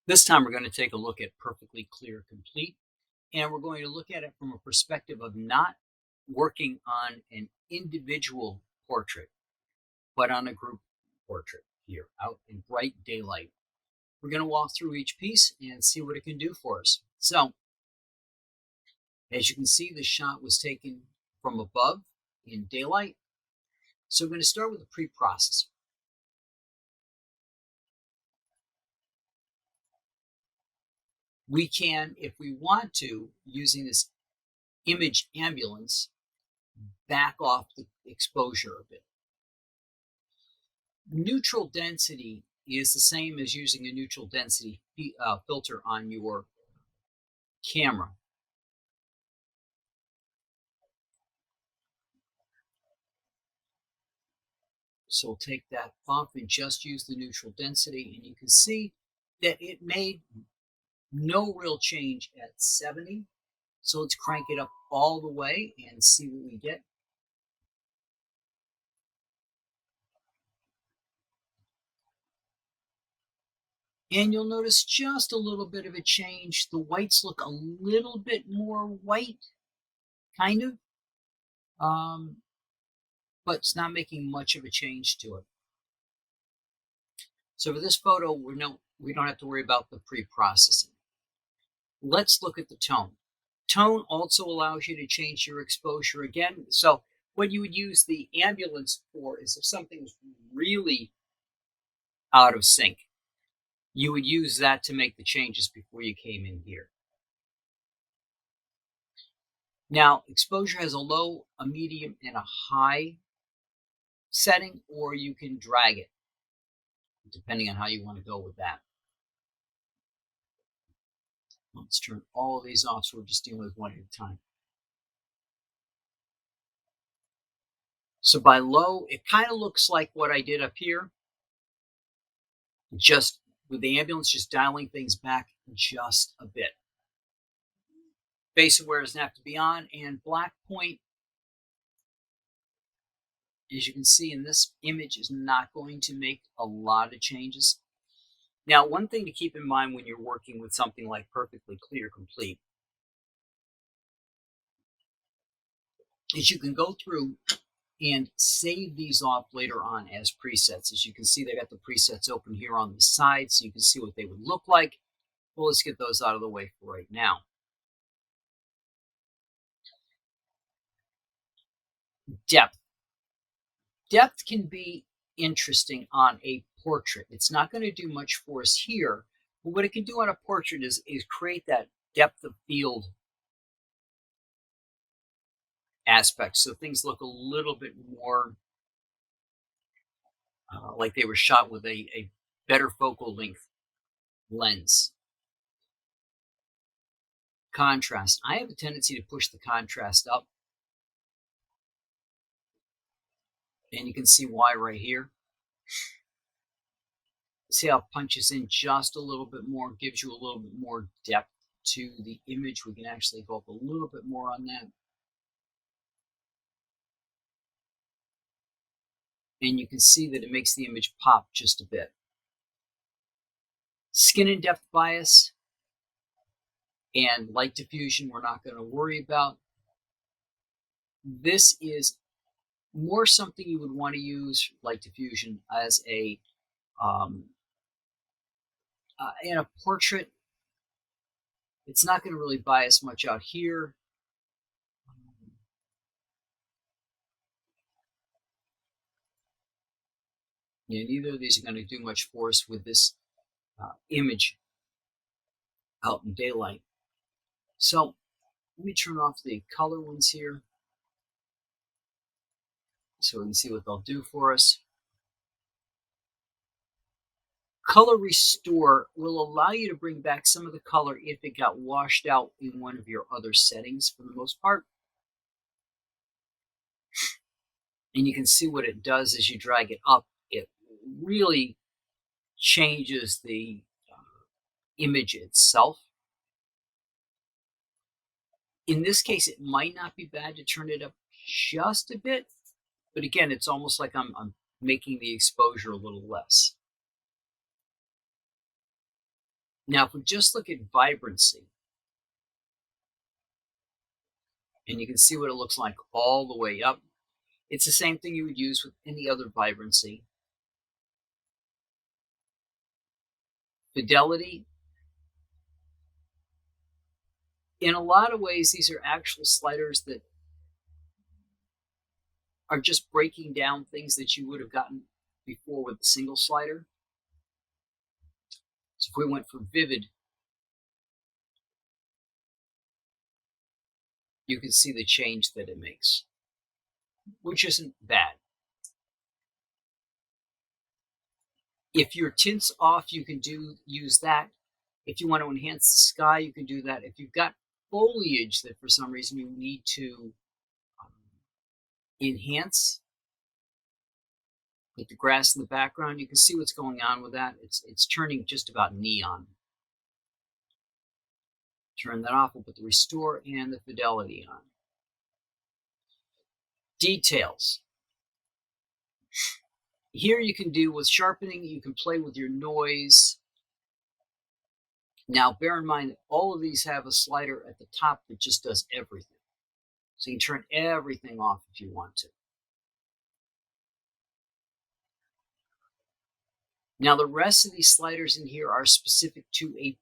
This time we're going to take a look at Perfectly Clear Complete, and we're going to look at it from a perspective of not working on an individual portrait, but on a group portrait here out in bright daylight. We're going to walk through each piece and see what it can do for us. So, as you can see, the shot was taken from above in daylight. So we're going to start with the pre-processing. We can, if we want to, using this image ambulance, back off the exposure a bit. Neutral density is the same as using a neutral density filter on your camera. So we'll take that off and just use the neutral density, and you can see that it made no real change at 70. So let's crank it up all the way and see what we get. And you'll notice just a little bit of a change. The whites look a little bit more white, kind of, but it's not making much of a change to it. So for this photo, we don't have to worry about the pre-processing. Let's look at the tone. Tone also allows you to change your exposure again. So what you would use the ambulance for is if something's really out of sync, you would use that to make the changes before you came in here. Now, exposure has a low, a medium, and a high setting, or you can drag it, depending on how you want to go with that. Let's turn all of these off so we're just dealing with one at a time. So by low, it kind of looks like what I did up here, just with the ambulance, just dialing things back just a bit. Base awareness doesn't have to be on, and black point, as you can see in this image, is not going to make a lot of changes. Now, one thing to keep in mind when you're working with something like Perfectly Clear Complete is you can go through and save these off later on as presets. As you can see, they got the presets open here on the side, so you can see what they would look like. Well, let's get those out of the way for right now. Depth. Depth can be interesting on a portrait. It's not going to do much for us here, but what it can do on a portrait is create that depth of field aspect, so things look a little bit more like they were shot with a better focal length lens. Contrast. I have a tendency to push the contrast up, and you can see why right here. See how it punches in just a little bit more, gives you a little bit more depth to the image. We can actually go up a little bit more on that. And you can see that it makes the image pop just a bit. Skin and depth bias and light diffusion we're not going to worry about. This is more something you would want to use, light diffusion, as a in a portrait. It's not going to really bias much out here. Yeah, neither of these are going to do much for us with this image out in daylight. So let me turn off the color ones here so we can see what they'll do for us. Color Restore will allow you to bring back some of the color if it got washed out in one of your other settings for the most part. And you can see what it does as you drag it up. It really changes the image itself. In this case, it might not be bad to turn it up just a bit, but again, it's almost like I'm making the exposure a little less. Now, if we just look at vibrancy, and you can see what it looks like all the way up, it's the same thing you would use with any other vibrancy. Fidelity, in a lot of ways, these are actual sliders that are just breaking down things that you would have gotten before with the single slider. So if we went for vivid, you can see the change that it makes, which isn't bad. If your tint's off, you can use that. If you want to enhance the sky, you can do that. If you've got foliage that for some reason you need to enhance, with the grass in the background, you can see what's going on with that. It's turning just about neon. Turn that off. We'll put the restore and the fidelity on. Details. Here you can do with sharpening, you can play with your noise. Now, bear in mind that all of these have a slider at the top that just does everything. So you can turn everything off if you want to. Now, the rest of these sliders in here are specific to a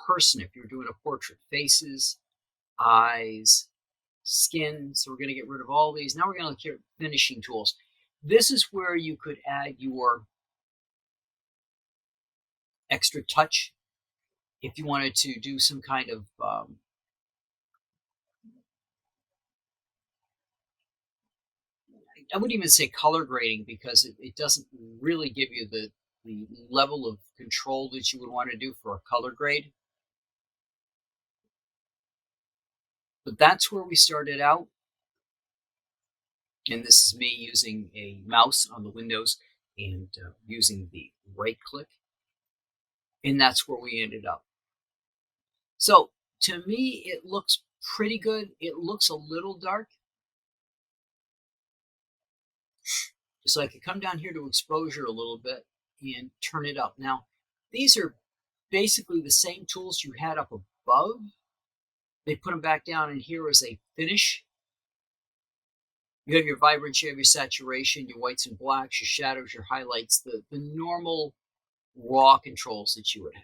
person. If you're doing a portrait, faces, eyes, skin. So we're going to get rid of all these. Now we're going to look at finishing tools. This is where you could add your extra touch if you wanted to do some kind of I wouldn't even say color grading, because it doesn't really give you the level of control that you would want to do for a color grade. But that's where we started out. And this is me using a mouse on the Windows and using the right click. And that's where we ended up. So to me, it looks pretty good. It looks a little dark. So I could come down here to exposure a little bit and turn it up. Now, these are basically the same tools you had up above. They put them back down, and here is a finish. You have your vibrance, you have your saturation, your whites and blacks, your shadows, your highlights, the normal raw controls that you would have.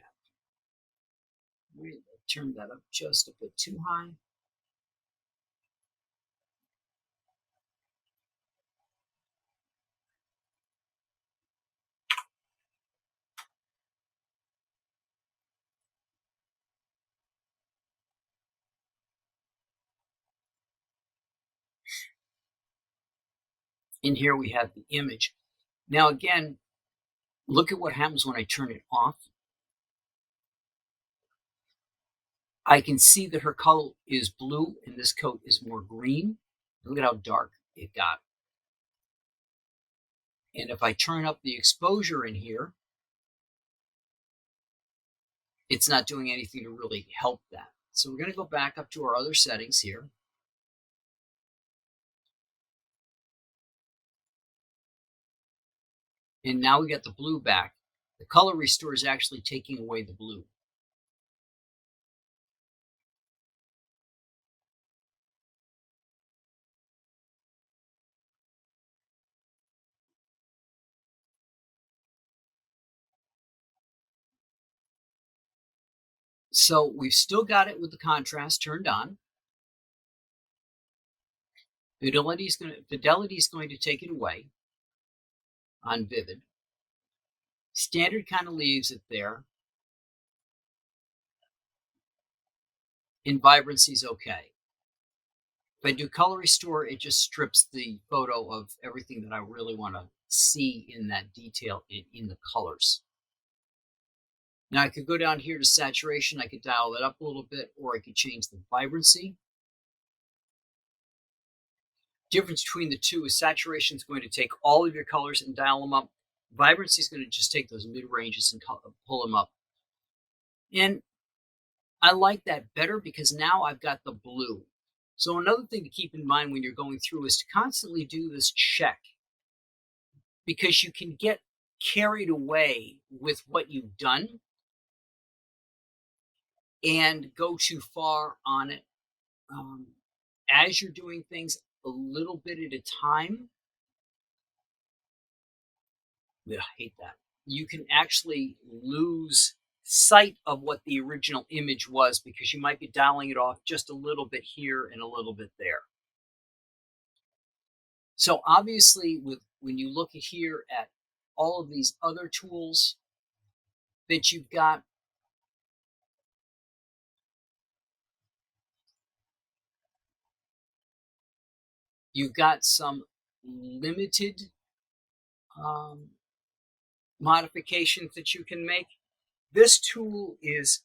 Right, turn that up just a bit too high. And here we have the image. Now again, look at what happens when I turn it off. I can see that her color is blue and this coat is more green. Look at how dark it got. And if I turn up the exposure in here, it's not doing anything to really help that. So we're going to go back up to our other settings here. And now we got the blue back. The color restore is actually taking away the blue. So we've still got it with the contrast turned on. Fidelity is going to take it away on vivid. Standard kind of leaves it there. And vibrancy is okay. If I do color restore, it just strips the photo of everything that I really want to see in that detail in the colors. Now I could go down here to saturation. I could dial it up a little bit, or I could change the vibrancy. Difference between the two is saturation is going to take all of your colors and dial them up. Vibrancy is going to just take those mid ranges and pull them up. And I like that better because now I've got the blue. So another thing to keep in mind when you're going through is to constantly do this check, because you can get carried away with what you've done and go too far on it. As you're doing things a little bit at a time, I hate that. You can actually lose sight of what the original image was because you might be dialing it off just a little bit here and a little bit there. So obviously, when you look at here at all of these other tools that you've got some limited um, modifications that you can make. This tool is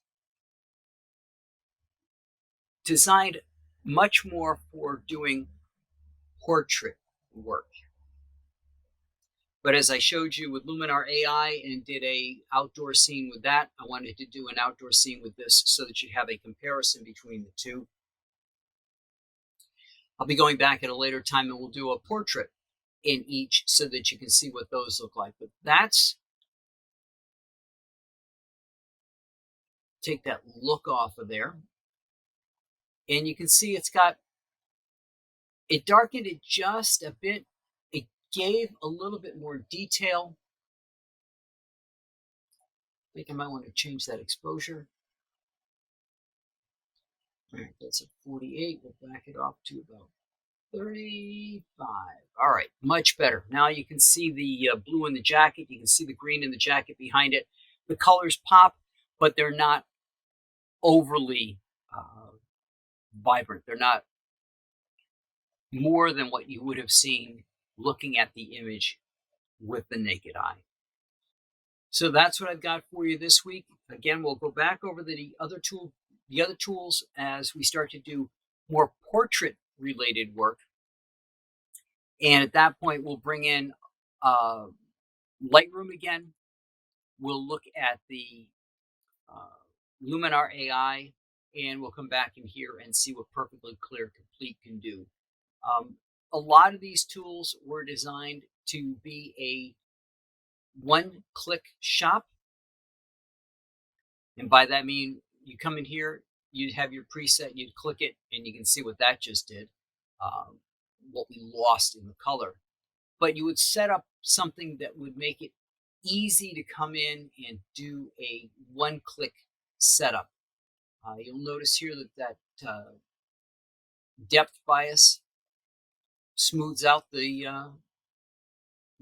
designed much more for doing portrait work. But as I showed you with Luminar AI and did a outdoor scene with that, I wanted to do an outdoor scene with this so that you have a comparison between the two. I'll be going back at a later time and we'll do a portrait in each so that you can see what those look like. But that's, take that look off of there. And you can see it darkened it just a bit. It gave a little bit more detail. I think I might want to change that exposure. All right, that's a 48. We'll back it off to about 35. All right, much better. Now you can see the blue in the jacket. You can see the green in the jacket behind it. The colors pop, but they're not overly vibrant. They're not more than what you would have seen looking at the image with the naked eye. So that's what I've got for you this week. Again, we'll go back over the other tools as we start to do more portrait related work. And at that point, we'll bring in Lightroom again. We'll look at the Luminar AI, and we'll come back in here and see what Perfectly Clear Complete can do. A lot of these tools were designed to be a one-click shop. And by that I mean you come in here, you'd have your preset, you'd click it, and you can see what that just did, what we lost in the color. But you would set up something that would make it easy to come in and do a one-click setup. You'll notice here that depth bias smooths out the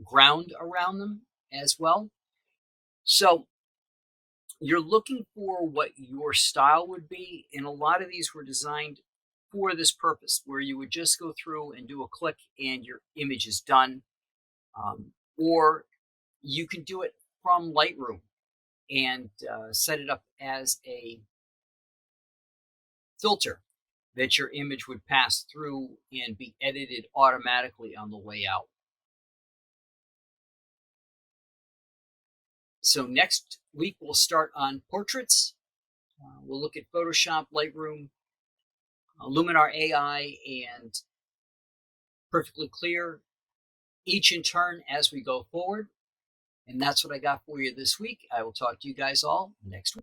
ground around them as well. So you're looking for what your style would be, and a lot of these were designed for this purpose, where you would just go through and do a click and your image is done. Or you can do it from Lightroom and set it up as a filter that your image would pass through and be edited automatically on the way out. So next week, we'll start on portraits. We'll look at Photoshop, Lightroom, Luminar AI, and Perfectly Clear, each in turn as we go forward. And that's what I got for you this week. I will talk to you guys all next week.